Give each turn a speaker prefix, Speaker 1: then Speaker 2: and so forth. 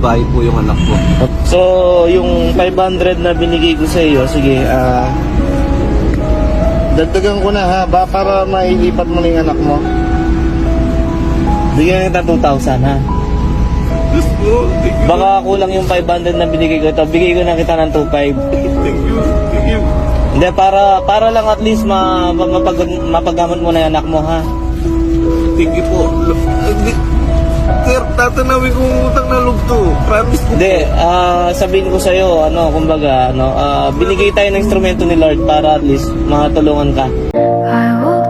Speaker 1: babae po yung anak ko.
Speaker 2: So, yung 500 na binigay ko sa iyo, sige, dagdagan ko na ha, para mailipat mo na yung anak mo. Bigyan kita 2,000 ha.
Speaker 1: Yes po, thank you.
Speaker 2: Baka kulang yung 500 na binigay ko ito. Bigay ko na kita ng 2,500.
Speaker 1: Thank you, thank you.
Speaker 2: Hindi, para lang at least mapagamot mo na yung anak mo ha.
Speaker 1: Thank you po. Sir, tatanawin kong utang na loob to. Promise ko.
Speaker 2: Hindi, sabihin ko sa'yo, kumbaga, binigay tayo ng instrumento ni Lord para at least matulungan ka.
Speaker 3: I will